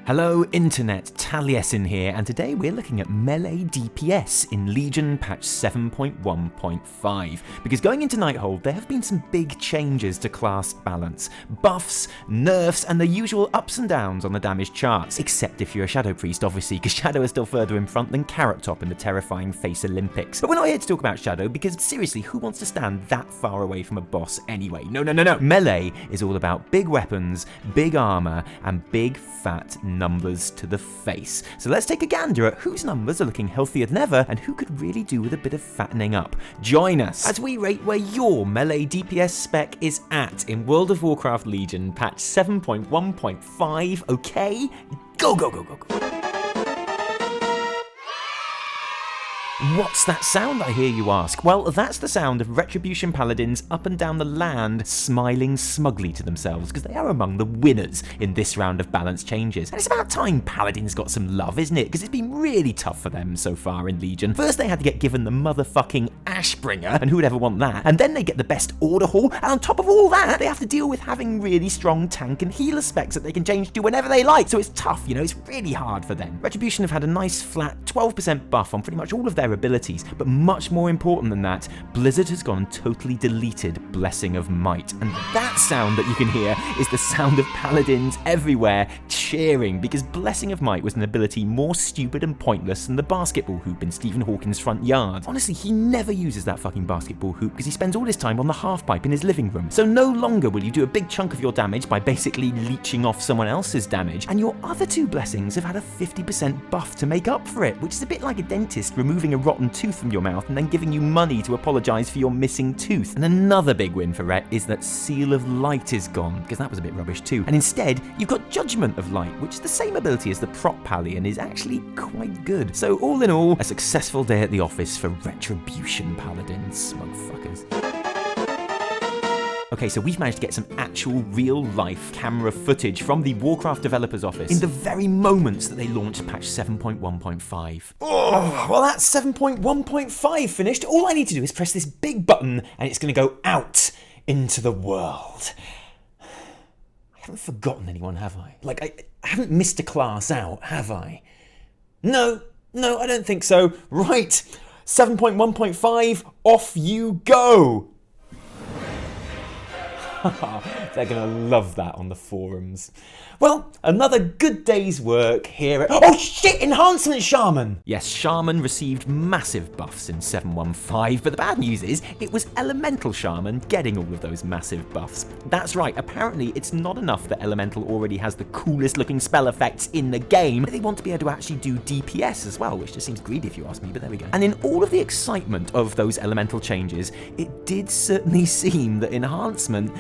Hello Internet, Taliesin here, and today we're looking at melee DPS in Legion patch 7.1.5. Because going into Nighthold, there have been some big changes to class balance. Buffs, nerfs, and the usual ups and downs on the damage charts. Except if you're a Shadow Priest, obviously, because Shadow is still further in front than Carrot Top in the terrifying Face Olympics. But we're not here to talk about Shadow, because seriously, who wants to stand that far away from a boss anyway? No. Melee is all about big weapons, big armor, and big fat numbers to the face. So let's take a gander at whose numbers are looking healthier than ever and who could really do with a bit of fattening up. Join us as we rate where your melee DPS spec is at in World of Warcraft Legion patch 7.1.5, okay? Go. What's that sound, I hear you ask? Well, that's the sound of Retribution Paladins up and down the land smiling smugly to themselves, because they are among the winners in this round of balance changes. And it's about time Paladins got some love, isn't it? Because it's been really tough for them so far in Legion. First they had to get given the motherfucking Ashbringer, and who would ever want that? And then they get the best Order Hall, and on top of all that, they have to deal with having really strong tank and healer specs that they can change to whenever they like. So it's tough, you know, it's really hard for them. Retribution have had a nice flat 12% buff on pretty much all of their abilities, but much more important than that, Blizzard has gone and totally deleted Blessing of Might, and that sound that you can hear is the sound of Paladins everywhere cheering, because Blessing of Might was an ability more stupid and pointless than the basketball hoop in Stephen Hawking's front yard. Honestly, he never uses that fucking basketball hoop because he spends all his time on the halfpipe in his living room. So no longer will you do a big chunk of your damage by basically leeching off someone else's damage, and your other two blessings have had a 50% buff to make up for it, which is a bit like a dentist removing a rotten tooth from your mouth and then giving you money to apologise for your missing tooth. And another big win for Ret is that Seal of Light is gone, because that was a bit rubbish too. And instead, you've got Judgment of Light, which is the same ability as the prop pally and is actually quite good. So all in all, a successful day at the office for Retribution Paladins, motherfuckers. Okay, so we've managed to get some actual real-life camera footage from the Warcraft developers office in the very moments that they launched patch 7.1.5. Oh, well that's 7.1.5 finished. All I need to do is press this big button and it's going to go out into the world. I haven't forgotten anyone, have I? Like, I haven't missed a class out, have I? No, I don't think so. Right, 7.1.5, off you go! They're going to love that on the forums. Well, another good day's work here at... Oh shit, Enhancement Shaman! Yes, Shaman received massive buffs in 7.1.5, but the bad news is it was Elemental Shaman getting all of those massive buffs. That's right, apparently it's not enough that Elemental already has the coolest looking spell effects in the game, but they want to be able to actually do DPS as well, which just seems greedy if you ask me, but there we go. And in all of the excitement of those Elemental changes, it did certainly seem that Enhancement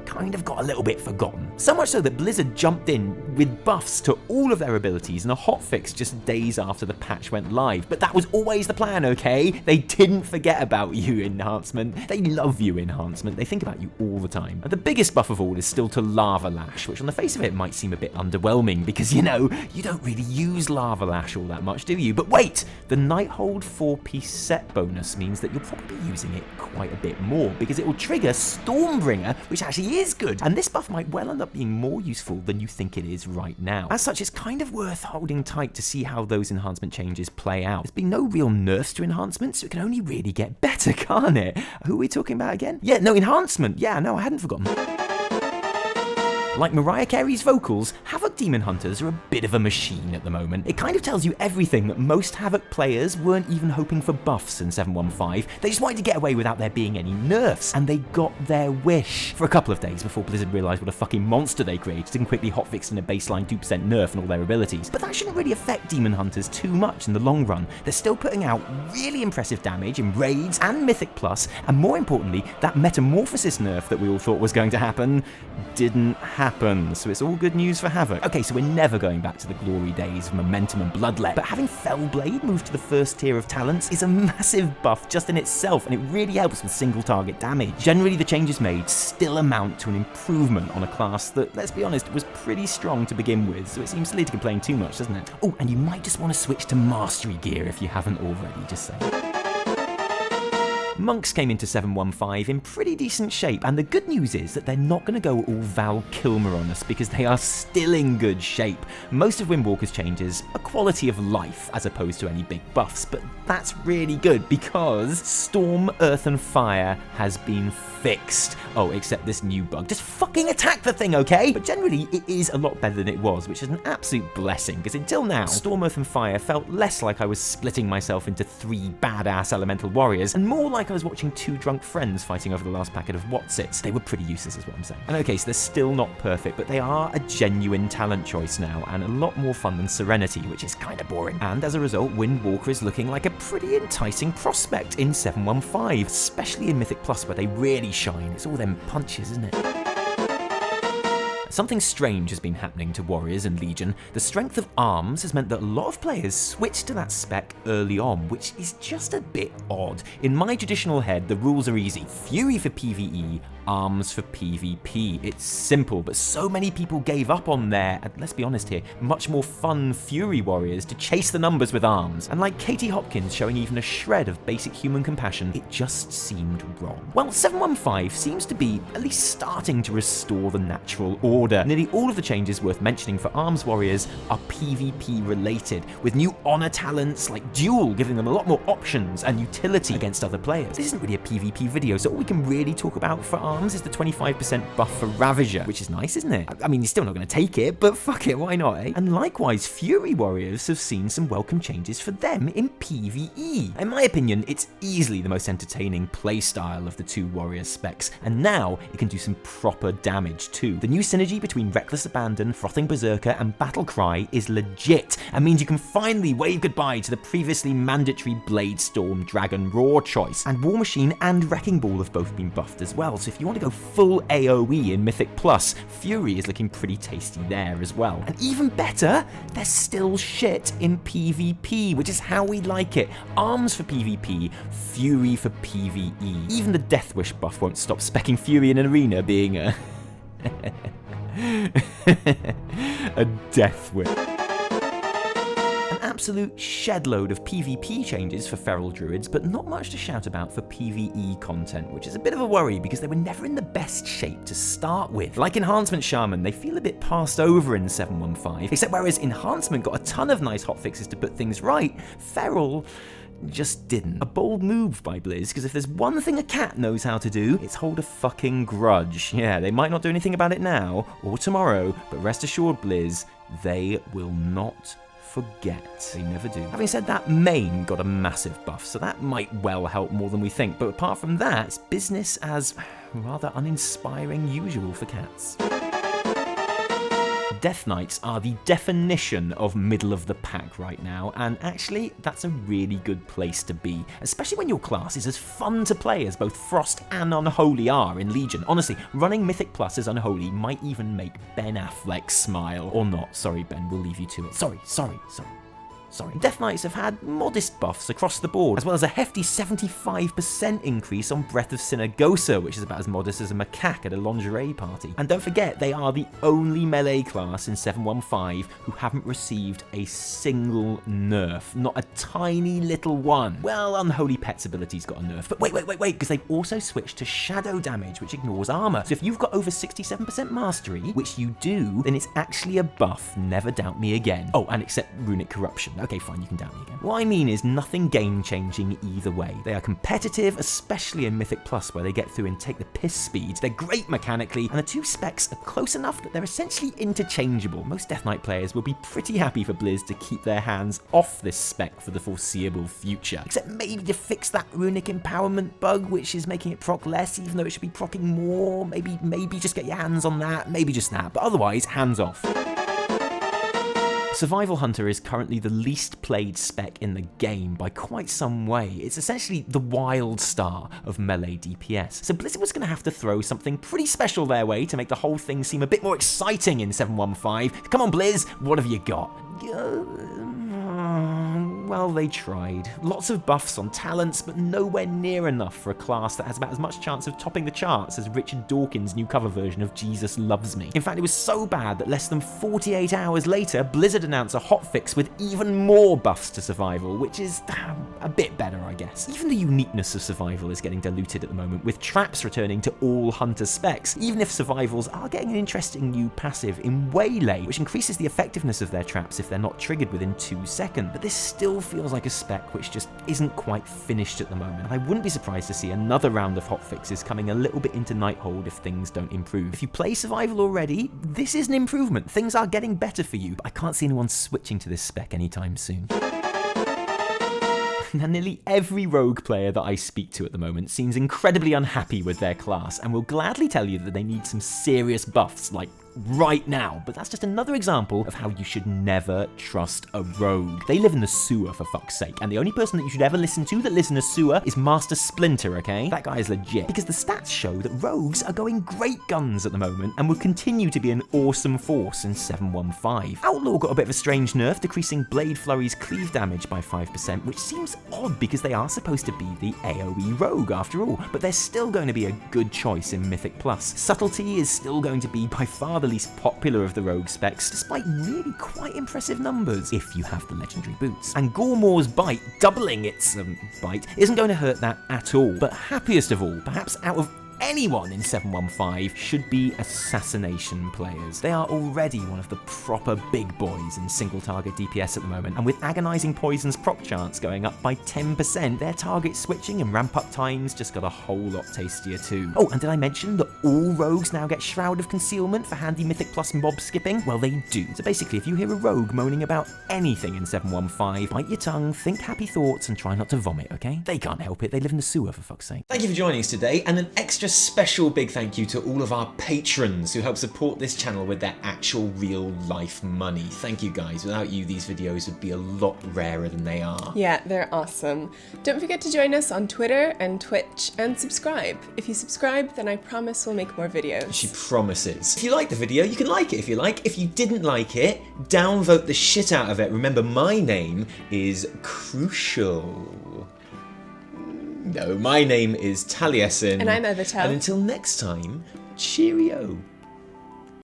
kind of got a little bit forgotten. So much so that Blizzard jumped in with buffs to all of their abilities and a hotfix just days after the patch went live. But that was always the plan, okay? They didn't forget about you, Enhancement. They love you, Enhancement. They think about you all the time. And the biggest buff of all is still to Lava Lash, which on the face of it might seem a bit underwhelming because, you know, you don't really use Lava Lash all that much, do you? But wait! The Nighthold 4-piece set bonus means that you'll probably be using it quite a bit more because it will trigger Stormbringer, which actually is good, and this buff might well end up being more useful than you think it is right now. As such, it's kind of worth holding tight to see how those enhancement changes play out. There's been no real nerfs to enhancements, so it can only really get better, can't it? Who are we talking about again? Yeah, no, enhancement. Yeah, no, I hadn't forgotten. Like Mariah Carey's vocals, Havoc Demon Hunters are a bit of a machine at the moment. It kind of tells you everything that most Havoc players weren't even hoping for buffs in 7.1.5. They just wanted to get away without there being any nerfs, and they got their wish. For a couple of days before Blizzard realised what a fucking monster they created and quickly hotfixed in a baseline 2% nerf and all their abilities. But that shouldn't really affect Demon Hunters too much in the long run. They're still putting out really impressive damage in raids and Mythic Plus, and more importantly, that Metamorphosis nerf that we all thought was going to happen didn't happen. So it's all good news for Havoc. Okay, so we're never going back to the glory days of Momentum and Bloodlet, but having Fellblade move to the first tier of talents is a massive buff just in itself, and it really helps with single target damage. Generally, the changes made still amount to an improvement on a class that, let's be honest, was pretty strong to begin with, so it seems silly to complain too much, doesn't it? Oh, and you might just want to switch to Mastery gear if you haven't already, just saying. Monks came into 715 in pretty decent shape, and the good news is that they're not going to go all Val Kilmer on us because they are still in good shape. Most of Windwalker's changes are quality of life as opposed to any big buffs, but that's really good because Storm, Earth and Fire has been fixed. Oh, except this new bug. Just fucking attack the thing, okay? But generally, it is a lot better than it was, which is an absolute blessing, because until now, Storm, Earth and Fire felt less like I was splitting myself into 3 badass elemental warriors, and more like I was watching 2 drunk friends fighting over the last packet of Watsits. They were pretty useless is what I'm saying. And okay, so they're still not perfect, but they are a genuine talent choice now, and a lot more fun than Serenity, which is kind of boring. And as a result, Windwalker is looking like a pretty enticing prospect in 715, especially in Mythic Plus, where they really shine. It's all them punches, isn't it? Something strange has been happening to Warriors and Legion. The strength of arms has meant that a lot of players switched to that spec early on, which is just a bit odd. In my traditional head, the rules are easy. Fury for PvE, arms for PvP. It's simple, but so many people gave up on their, and let's be honest here, much more fun Fury Warriors to chase the numbers with arms. And like Katie Hopkins showing even a shred of basic human compassion, it just seemed wrong. Well, 715 seems to be at least starting to restore the natural order. Nearly all of the changes worth mentioning for arms warriors are PvP related, with new honor talents like Duel giving them a lot more options and utility against other players. This isn't really a PvP video, so all we can really talk about for arms is the 25% buff for Ravager, which is nice, isn't it? I mean, you're still not going to take it, but fuck it, why not, eh? And likewise, Fury Warriors have seen some welcome changes for them in PvE. In my opinion, it's easily the most entertaining playstyle of the 2 warrior specs, and now it can do some proper damage too. The new synergy between Reckless Abandon, Frothing Berserker, and Battle Cry is legit, and means you can finally wave goodbye to the previously mandatory Blade Storm Dragon Roar choice. And War Machine and Wrecking Ball have both been buffed as well, so if you want to go full AoE in Mythic Plus, Fury is looking pretty tasty there as well. And even better, they're still shit in PvP, which is how we like it. Arms for PvP, Fury for PvE. Even the Death Wish buff won't stop specking Fury in an arena being a a death whip. An absolute shedload of PvP changes for feral druids, but not much to shout about for PvE content, which is a bit of a worry because they were never in the best shape to start with. Like Enhancement Shaman, they feel a bit passed over in 715, except whereas Enhancement got a ton of nice hotfixes to put things right, feral just didn't. A bold move by Blizz, because if there's one thing a cat knows how to do, it's hold a fucking grudge. Yeah, they might not do anything about it now or tomorrow, but rest assured, Blizz, they will not forget. They never do. Having said that, Main got a massive buff, so that might well help more than we think, but apart from that, it's business as rather uninspiring usual for cats. Death Knights are the definition of middle of the pack right now, and actually that's a really good place to be, especially when your class is as fun to play as both Frost and Unholy are in Legion. Honestly, running Mythic Plus as Unholy might even make Ben Affleck smile. Or not. Sorry, Ben, we'll leave you to it. Sorry. Death Knights have had modest buffs across the board, as well as a hefty 75% increase on Breath of Synagosa, which is about as modest as a macaque at a lingerie party. And don't forget, they are the only melee class in 715 who haven't received a single nerf, not a tiny little one. Well, Unholy Pet's ability's got a nerf, but wait, because they've also switched to shadow damage, which ignores armor. So if you've got over 67% mastery, which you do, then it's actually a buff, never doubt me again. Oh, and except Runic Corruption. Okay, fine, you can doubt me again. What I mean is nothing game-changing either way. They are competitive, especially in Mythic Plus, where they get through and take the piss speeds. They're great mechanically, and the 2 specs are close enough that they're essentially interchangeable. Most Death Knight players will be pretty happy for Blizz to keep their hands off this spec for the foreseeable future. Except maybe to fix that Runic Empowerment bug, which is making it proc less, even though it should be proccing more. Maybe just get your hands on that, maybe just that. But otherwise, hands off. Survival Hunter is currently the least played spec in the game by quite some way. It's essentially the wild star of melee DPS. So Blizzard was going to have to throw something pretty special their way to make the whole thing seem a bit more exciting in 715. Come on, Blizz, what have you got? well, they tried. Lots of buffs on talents, but nowhere near enough for a class that has about as much chance of topping the charts as Richard Dawkins' new cover version of Jesus Loves Me. In fact, it was so bad that less than 48 hours later, Blizzard announced a hotfix with even more buffs to survival, which is a bit better, I guess. Even the uniqueness of survival is getting diluted at the moment, with traps returning to all hunter specs, even if survivals are getting an interesting new passive in Waylay, which increases the effectiveness of their traps if they're not triggered within 2 seconds. But this still feels like a spec which just isn't quite finished at the moment. I wouldn't be surprised to see another round of hotfixes coming a little bit into Nighthold if things don't improve. If you play survival already, this is an improvement. Things are getting better for you, but I can't see anyone switching to this spec anytime soon. Now, nearly every rogue player that I speak to at the moment seems incredibly unhappy with their class and will gladly tell you that they need some serious buffs, like right now, but that's just another example of how you should never trust a rogue. They live in the sewer, for fuck's sake, and the only person that you should ever listen to that lives in a sewer is Master Splinter, okay? That guy is legit, because the stats show that rogues are going great guns at the moment and will continue to be an awesome force in 7.1.5. Outlaw got a bit of a strange nerf, decreasing Blade Flurry's cleave damage by 5%, which seems odd because they are supposed to be the AoE rogue after all, but they're still going to be a good choice in Mythic Plus. Subtlety is still going to be by far the least popular of the rogue specs, despite really quite impressive numbers if you have the legendary boots. And Gormore's bite, doubling its bite, isn't going to hurt that at all. But happiest of all, perhaps out of anyone in 7.1.5, should be assassination players. They are already one of the proper big boys in single target DPS at the moment, and with agonizing poison's proc chance going up by 10%, their target switching and ramp up times just got a whole lot tastier too. Oh, and did I mention that all rogues now get Shroud of Concealment for handy Mythic Plus mob skipping? Well, they do. So basically, if you hear a rogue moaning about anything in 7.1.5, bite your tongue, think happy thoughts, and try not to vomit, okay? They can't help it, they live in the sewer, for fuck's sake. Thank you for joining us today, and an extra special big thank you to all of our patrons who help support this channel with their actual real life money. Thank you guys. Without you, these videos would be a lot rarer than they are. Yeah, they're awesome. Don't forget to join us on Twitter and Twitch and subscribe. If you subscribe, then I promise we'll make more videos. She promises. If you like the video, you can like it if you like. If you didn't like it, downvote the shit out of it. Remember, my name is Crucial. No, my name is Taliesin. And I'm Evitel. And until next time, cheerio.